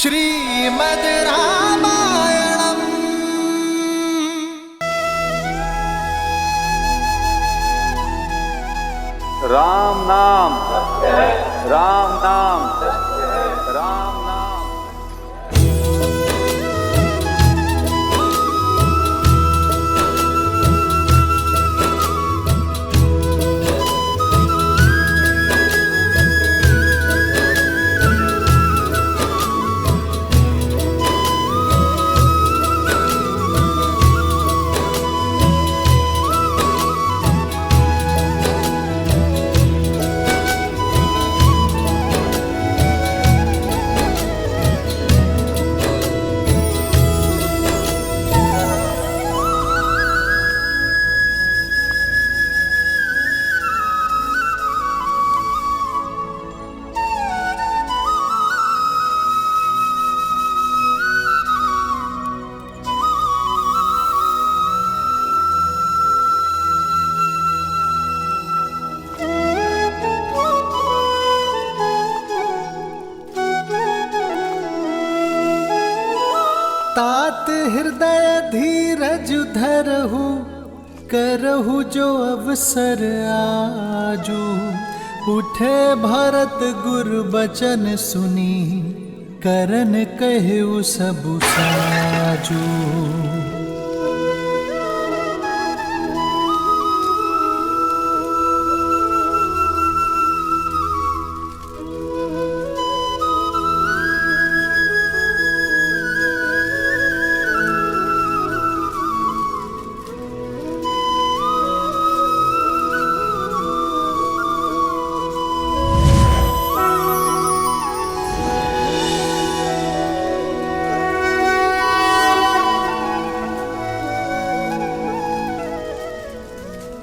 श्रीमद् रामायणम्। राम नाम, राम नाम, राम नाम। तात हृदय धीरज धरहु, करहु जो अवसर आजू। उठे भरत गुरु बचन सुनी, करन कहु सबु साजू।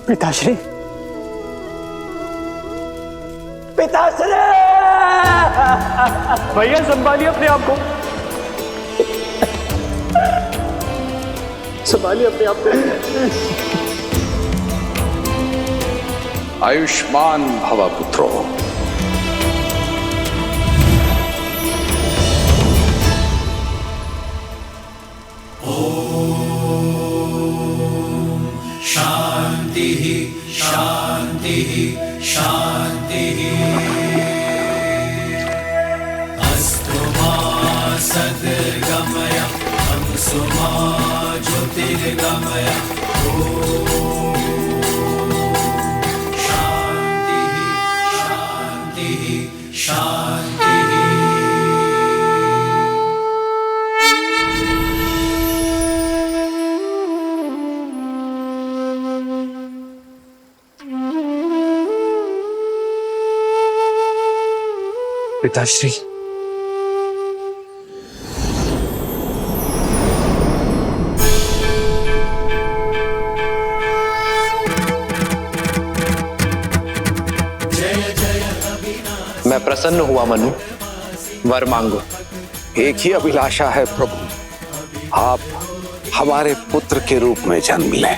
पिताश्री, पिताश्री! भैया संभालिए अपने आप को, संभालिए अपने आप को। आयुष्मान भव पुत्रो। शांति शांति। अस्तु मा सद्गमय, हमसु मा ज्योतिर्गमय। शांति शांति शांति। पिताश्री, मैं प्रसन्न हुआ मनु, वर मांगो। एक ही अभिलाषा है प्रभु, आप हमारे पुत्र के रूप में जन्म लें।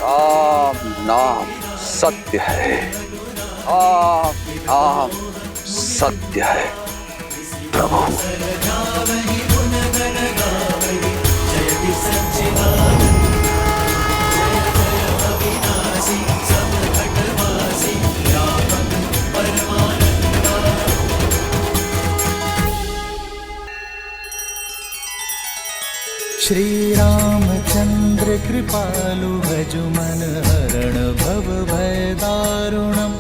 राम नाम सत्य है, राम नाम सत्य है प्रभु। श्री रामचंद्र कृपालु भजु मन हरण भव भय दारुणम।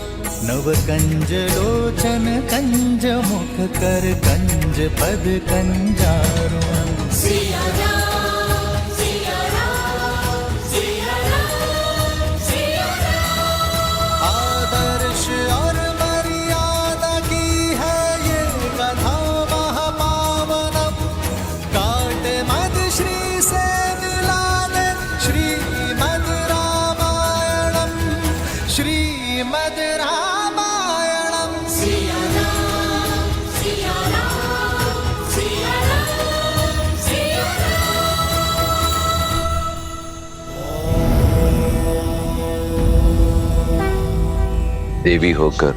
नव कंज लोचन कंज मुख कर कंज पद कंजारुणम। आदर्श और मर्यादा की है ये कथा महापावनम। काट मद श्री से मिला दे श्रीमद् रामायणम, श्रीमद् रामायणम। सिया राम, सिया राम, सिया राम, सिया देवी होकर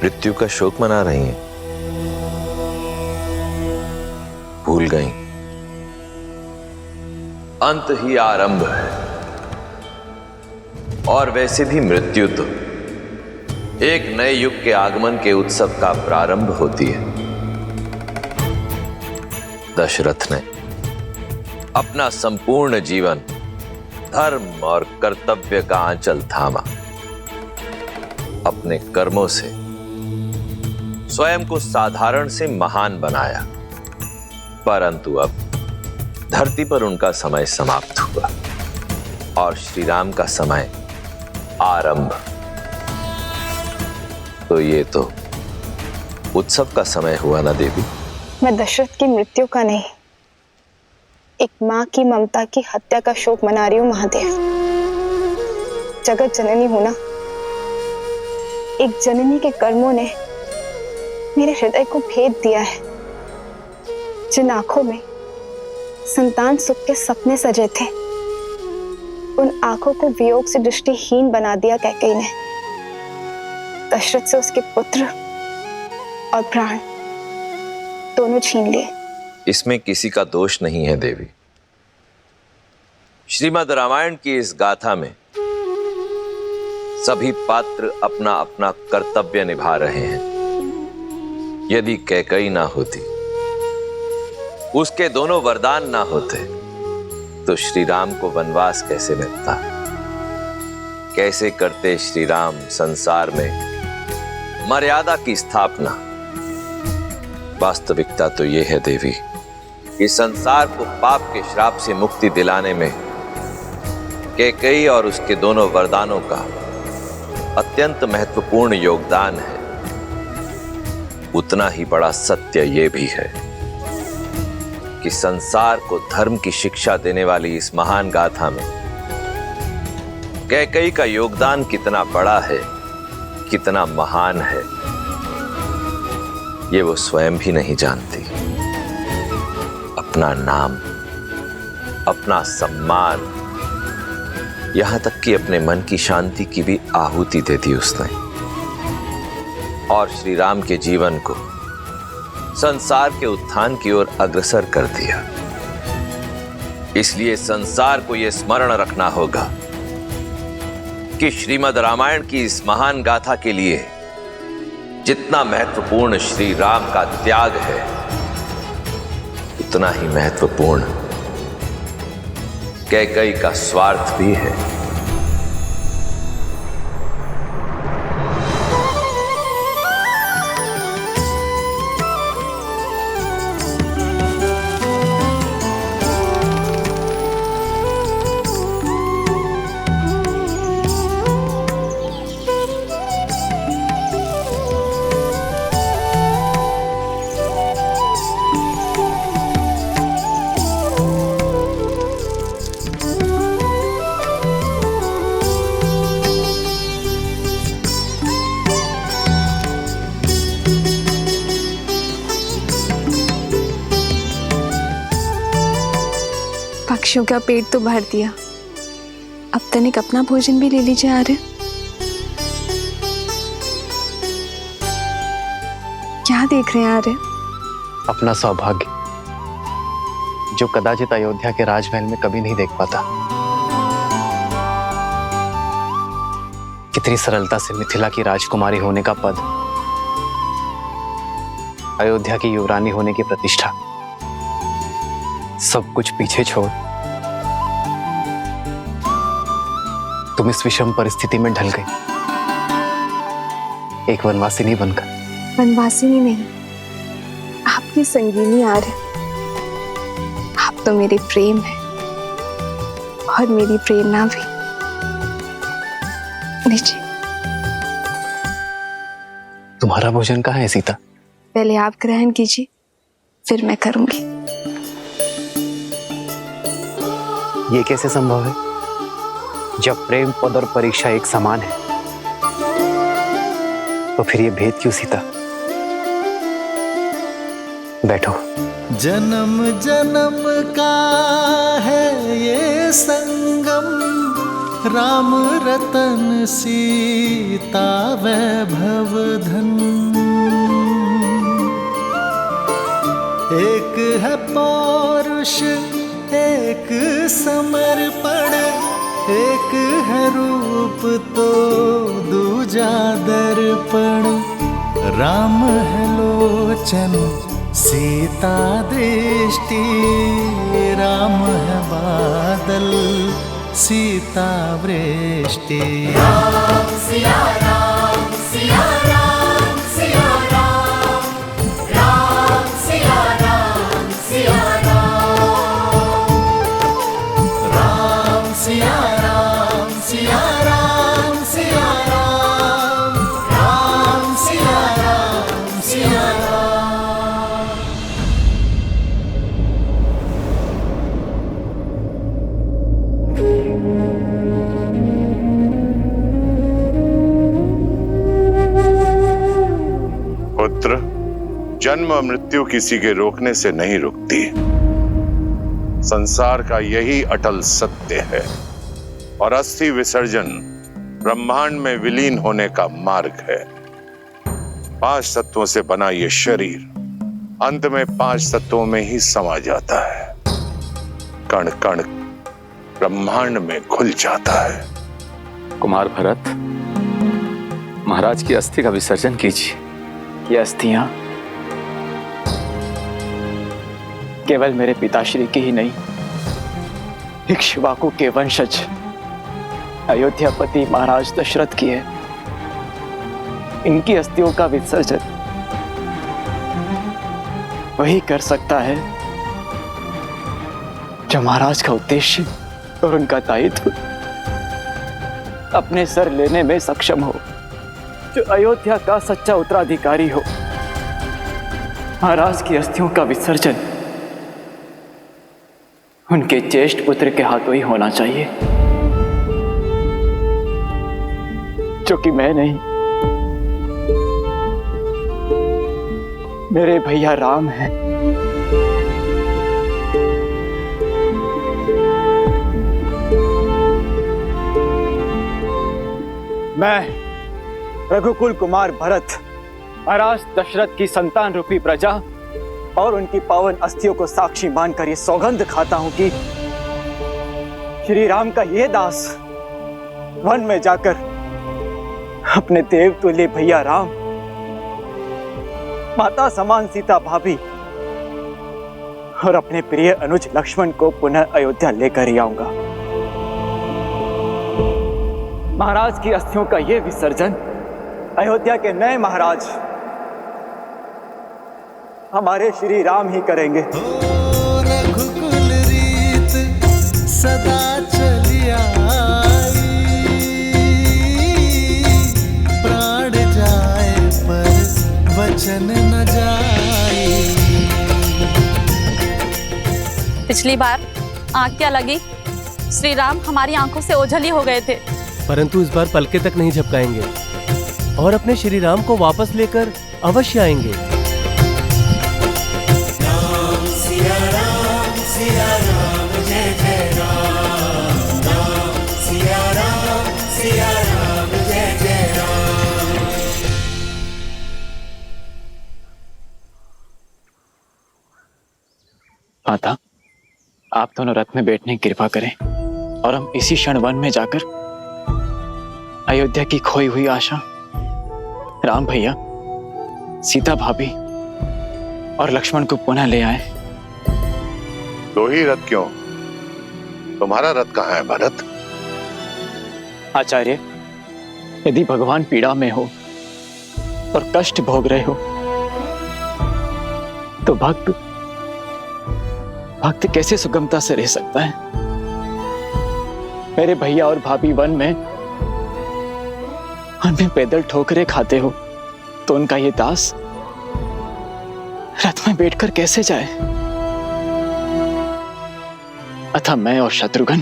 मृत्यु का शोक मना रही हैं। भूल गई, अंत ही आरंभ है। और वैसे भी मृत्यु तो एक नए युग के आगमन के उत्सव का प्रारंभ होती है। दशरथ ने अपना संपूर्ण जीवन धर्म और कर्तव्य का आंचल थामा, अपने कर्मों से स्वयं को साधारण से महान बनाया, परंतु अब धरती पर उनका समय समाप्त हुआ और श्री राम का समय आरंभ। तो ये तो उत्सव का समय हुआ ना देवी? मैं दशरथ की मृत्यु का नहीं, एक माँ की ममता की हत्या का शोक मना रही हूँ महादेव। जगत जननी हूं ना, एक जननी के कर्मों ने मेरे हृदय को भेद दिया है। जिन आंखों में संतान सुख के सपने सजे थे, उन आंखों को वियोग से दृष्टिहीन बना दिया कैकेयी ने। दशरथ से उसके पुत्र और प्राण दोनों छीन लिए। इसमें किसी का दोष नहीं है देवी। श्रीमद् रामायण की इस गाथा में सभी पात्र अपना अपना कर्तव्य निभा रहे हैं। यदि कैकेयी ना होती, उसके दोनों वरदान ना होते, तो श्री राम को वनवास कैसे मिलता? कैसे करते श्री राम संसार में मर्यादा की स्थापना? वास्तविकता तो यह है देवी कि संसार को पाप के श्राप से मुक्ति दिलाने में कैकेयी और उसके दोनों वरदानों का अत्यंत महत्वपूर्ण योगदान है। उतना ही बड़ा सत्य यह भी है कि संसार को धर्म की शिक्षा देने वाली इस महान गाथा में कैकेयी का योगदान कितना बड़ा है, कितना महान है, ये वो स्वयं भी नहीं जानती। अपना नाम, अपना सम्मान, यहां तक कि अपने मन की शांति की भी आहुति दे दी उसने, और श्री राम के जीवन को संसार के उत्थान की ओर अग्रसर कर दिया। इसलिए संसार को यह स्मरण रखना होगा कि श्रीमद् रामायण की इस महान गाथा के लिए जितना महत्वपूर्ण श्री राम का त्याग है, उतना ही महत्वपूर्ण कैकेयी का स्वार्थ भी है। पक्षियों का पेट तो भर दिया, अब तनिक अपना भोजन भी ले लीजिए आर्य। क्या देख रहे हैं आर्य? अपना सौभाग्य, जो कदाचित अयोध्या के राजमहल में कभी नहीं देख पाता। कितनी सरलता से मिथिला की राजकुमारी होने का पद, अयोध्या की युवरानी होने की प्रतिष्ठा, सब कुछ पीछे छोड़ तुम इस विषम परिस्थिति में ढल गई, एक वनवासिनी बनकर। वनवासिनी नहीं, आपकी संगीनी आर्य। आप तो मेरे प्रेम है और मेरी प्रेरणा भी। लीजिए। तुम्हारा भोजन कहाँ है सीता? पहले आप ग्रहण कीजिए, फिर मैं करूंगी। ये कैसे संभव है जब प्रेम, पद और परीक्षा एक समान है? तो फिर ये भेद क्यों सीता? बैठो। जन्म जन्म का है ये संगम, राम रतन सीता वैभव धन। एक है पौरुष एक समर्पण, एक है रूप तो दूजा दर्पण। राम है लोचन सीता दृष्टि, राम है बादल सीता वृष्टि। राम सिया राम सिया राम सिया राम, राम सिया राम सिया राम, राम सिया राम सिया राम सिया राम, राम सिया राम सिया राम। पुत्र, जन्म मृत्यु किसी के रोकने से नहीं रुकती। संसार का यही अटल सत्य है और अस्थि विसर्जन ब्रह्मांड में विलीन होने का मार्ग है। 5 तत्वों से बना ये शरीर अंत में 5 तत्वों में ही समा जाता है। कण कण ब्रह्मांड में घुल जाता है। कुमार भरत, महाराज की अस्थि का विसर्जन कीजिए। ये अस्थियां केवल मेरे पिताश्री की ही नहीं, इक्ष्वाकु के वंशज अयोध्यापति महाराज दशरथ की है। इनकी अस्थियों का विसर्जन वही कर सकता है जो महाराज का उद्देश्य और उनका दायित्व अपने सर लेने में सक्षम हो, जो अयोध्या का सच्चा उत्तराधिकारी हो। महाराज की अस्थियों का विसर्जन उनके ज्येष्ठ पुत्र के हाथों ही होना चाहिए, जो कि मैं नहीं, मेरे भैया राम हैं। मैं रघुकुल कुमार भरत महाराज दशरथ की संतान रूपी प्रजा और उनकी पावन अस्थियों को साक्षी मानकर ये सौगंध खाता हूं कि श्री राम का ये दास वन में जाकर अपने देव तुल्य भैया राम, माता समान सीता भाभी और अपने प्रिय अनुज लक्ष्मण को पुनः अयोध्या लेकर ही आऊंगा। महाराज की अस्थियों का ये विसर्जन अयोध्या के नए महाराज हमारे श्री राम ही करेंगे। रघुकुल रीत सदा चली आई, प्राण जाए पर वचन न जाए। पिछली बार आंख क्या लगी, श्री राम हमारी आंखों से ओझल ही हो गए थे, परंतु इस बार पलके तक नहीं झपकाएंगे और अपने श्री राम को वापस लेकर अवश्य आएंगे। राम सिया राम जय जय राम, राम सिया राम जय जय राम। माता, आप दोनों रथ में बैठने की कृपा करें और हम इसी क्षण वन में जाकर अयोध्या की खोई हुई आशा, राम भैया, सीता भाभी और लक्ष्मण को पुनः ले आए। 2 ही रथ क्यों? तुम्हारा रथ कहाँ है भरत? आचार्य, यदि भगवान पीड़ा में हो और कष्ट भोग रहे हो तो भक्त कैसे सुगमता से रह सकता है? मेरे भैया और भाभी वन में पैदल ठोकरे खाते हो तो उनका ये दास रथ में बैठकर कैसे जाए? अतः मैं और शत्रुघ्न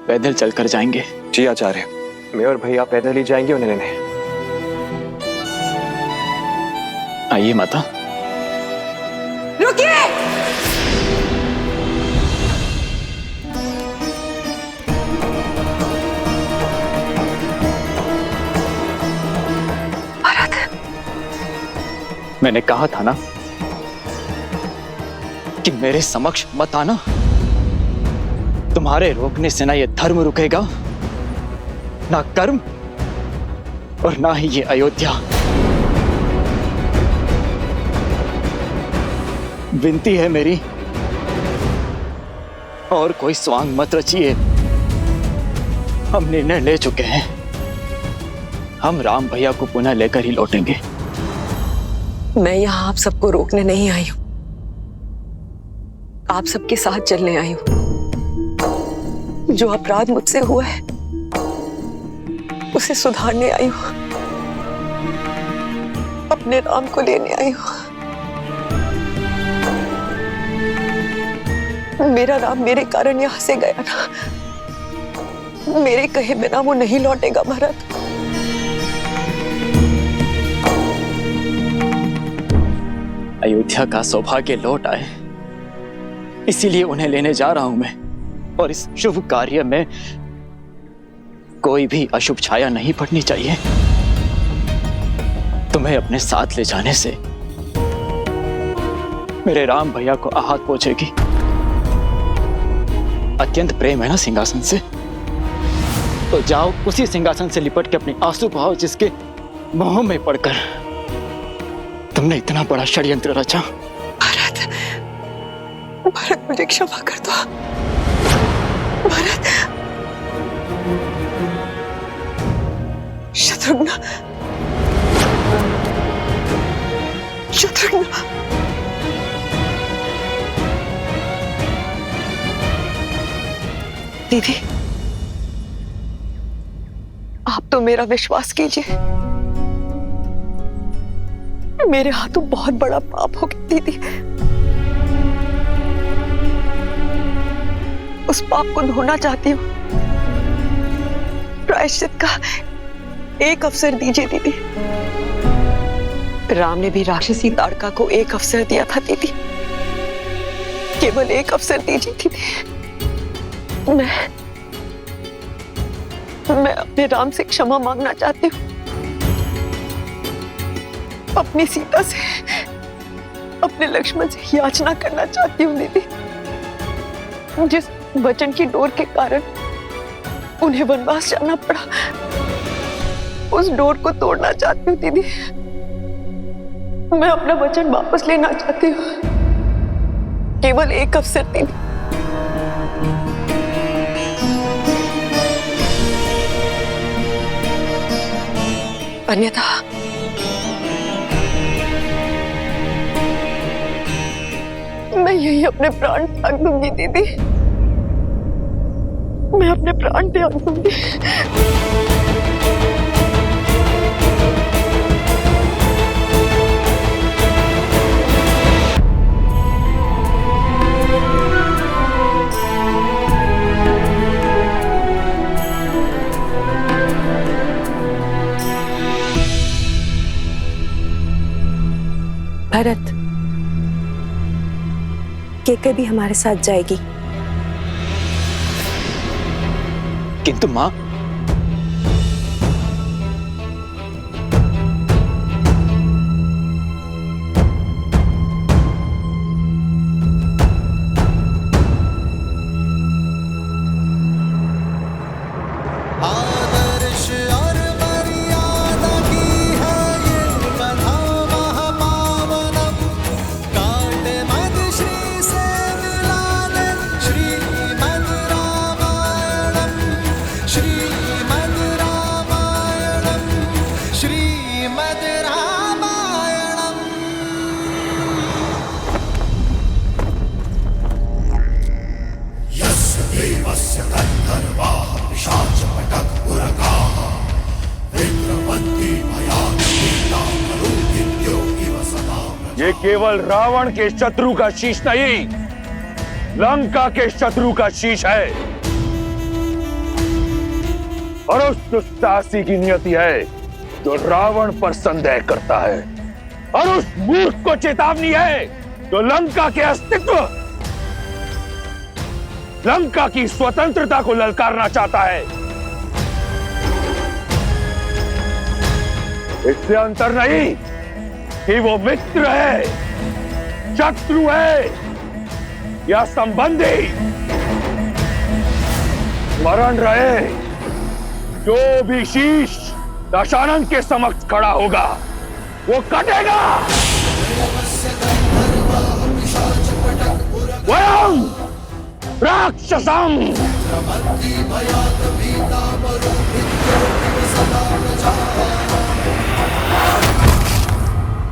पैदल चलकर जाएंगे। जी आचार्य, मैं और भैया पैदल ही जाएंगे उन्हें लेने। आइए माता। रुकिए! मैंने कहा था ना कि मेरे समक्ष मत आना। तुम्हारे रोकने से ना ये धर्म रुकेगा, ना कर्म, और ना ही ये अयोध्या। विनती है मेरी, और कोई स्वांग मत रचिए। हम निर्णय ले चुके हैं, हम राम भैया को पुनः लेकर ही लौटेंगे। मैं यहाँ आप सबको रोकने नहीं आई हूं, आप सबके साथ चलने आई हूं। जो अपराध मुझसे हुआ है उसे सुधारने आई हूं, अपने राम को लेने आई हूं। मेरा राम मेरे कारण यहां से गया ना, मेरे कहे बिना वो नहीं लौटेगा भरत। अयोध्या का सौभाग्य लौट आए, इसीलिए उन्हें लेने जा रहा हूं मैं। और इस शुभ कार्य में कोई भी अशुभ छाया नहीं पड़नी चाहिए। तुम्हें अपने साथ ले जाने से मेरे राम भैया को आहत पहुंचेगी। अत्यंत प्रेम है ना सिंहासन से, तो जाओ उसी सिंहासन से लिपट के अपने आंसू बहाओ, जिसके मोह में पड़कर तुमने इतना बड़ा षड्यंत्र रचा। भरत, भरत मुझे क्षमा कर दो। भरत, शत्रुघ्न, शत्रुघ्न, दीदी, आप तो मेरा विश्वास कीजिए, मेरे हाथों बहुत बड़ा पाप हो गया दीदी। उस पाप को धोना चाहती हूँ। प्रायश्चित का एक अवसर दीजिए दीदी। राम ने भी राक्षसी ताड़का को एक अवसर दिया था दीदी, केवल एक अवसर दीजिए दीदी। मैं अपने राम से क्षमा मांगना चाहती हूँ, अपनी सीता से, अपने लक्ष्मण से याचना करना चाहती हूँ दीदी। जिस वचन की डोर के कारण उन्हें वनवास जाना पड़ा, उस डोर को तोड़ना चाहती हूँ दीदी। मैं अपना वचन वापस लेना चाहती हूँ, केवल एक अवसर दीदी। अन्यथा मैं यही अपने प्राण त्याग दूंगी दीदी, मैं अपने प्राण त्याग दूंगी। भरत, केके भी हमारे साथ जाएगी। किंतु मां, आदर्श और मर्यादा की है ये कथा महापावनम। काट मद श्री से मिला दे श्रीमद् रामायणम, श्रीमद् रामायणम, श्रीमद् रामायणम। यस्य देवस्य गन्धर्वाः पिशाचपटकपुरगाः विक्रमन्ति भयानकीनां करोतीत्यो इव सदा। ये केवल रावण के शत्रु का शीश नहीं, लंका के शत्रु का शीश है। और उस दुस्साहसी की नियति है जो रावण पर संदेह करता है, और उस मूर्ख को चेतावनी है जो लंका के अस्तित्व, लंका की स्वतंत्रता को ललकारना चाहता है। इससे अंतर नहीं कि वो मित्र है, शत्रु है या संबंधी। स्मरण रहे, जो भी शीश दशानन के समक्ष खड़ा होगा वो कटेगा। वयम राक्षसम।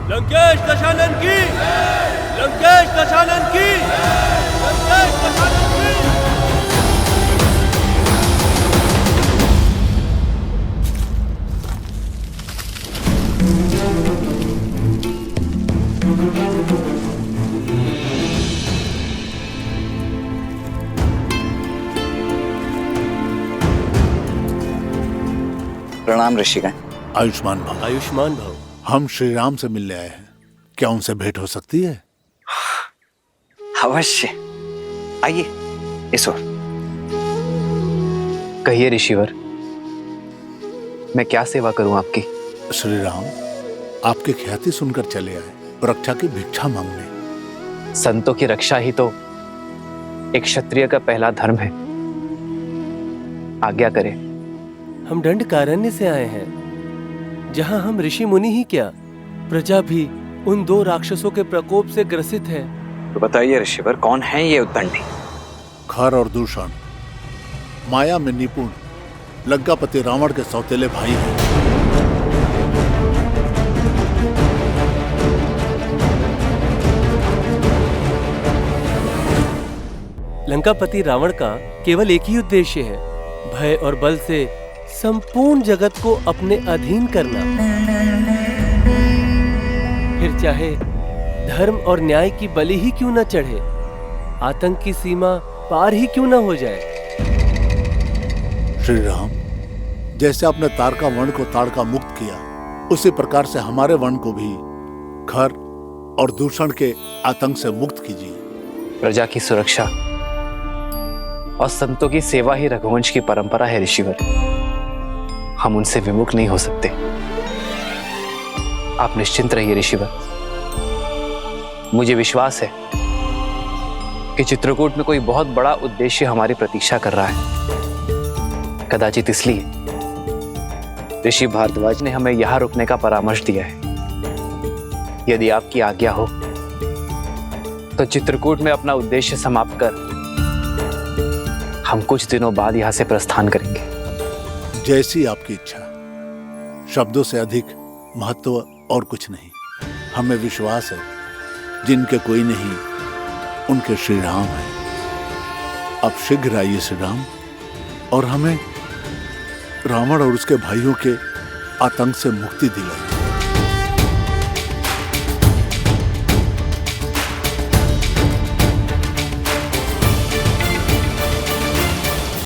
लंकेश दशानन की, लंकेश दशानन की, लंकेश दशानन की। प्रणाम ऋषिगण। आयुष्मान भव। आयुष्मान भव। हम श्री राम से मिलने आए हैं, क्या उनसे भेंट हो सकती है? अवश्य, आइए इस ओर। कहिए ऋषिवर, मैं क्या सेवा करूं आपकी? श्री राम आपकी ख्याति सुनकर चले आए, रक्षा की भिक्षा मांगने। संतों की रक्षा ही तो एक क्षत्रिय का पहला धर्म है। आज्ञा करें। हम दंडकारण्य से आए हैं, जहां हम ऋषि मुनि ही क्या, प्रजा भी उन 2 राक्षसों के प्रकोप से ग्रसित है। तो बताइए ऋषिवर, कौन है ये उद्दंडी? खर और दूषण, माया में निपुण लंकापति रावण के सौतेले भाई हैं। लंकापति रावण का केवल एक ही उद्देश्य है, भय और बल से संपूर्ण जगत को अपने अधीन करना। फिर चाहे धर्म और न्याय की बलि ही क्यों न चढ़े, आतंक की सीमा पार ही क्यों न हो जाए। श्री राम, जैसे आपने तारका वर्ण को ताड़का मुक्त किया, उसी प्रकार से हमारे वर्ण को भी खर और दूषण के आतंक से मुक्त कीजिए। प्रजा की सुरक्षा और संतों की सेवा ही रघुवंश की परंपरा है ऋषिवर। हम उनसे विमुख नहीं हो सकते। आप निश्चिंत रहिए ऋषिवर। मुझे विश्वास है कि चित्रकूट में कोई बहुत बड़ा उद्देश्य हमारी प्रतीक्षा कर रहा है। कदाचित इसलिए ऋषि भारद्वाज ने हमें यहां रुकने का परामर्श दिया है। यदि आपकी आज्ञा हो तो चित्रकूट में अपना उद्देश्य समाप्त कर हम कुछ दिनों बाद यहां से प्रस्थान करेंगे। जैसी आपकी इच्छा। शब्दों से अधिक महत्व और कुछ नहीं। हमें विश्वास है, जिनके कोई नहीं उनके श्री राम है। अब शीघ्र आइए श्री राम, और हमें रावण और उसके भाइयों के आतंक से मुक्ति दिलाइए।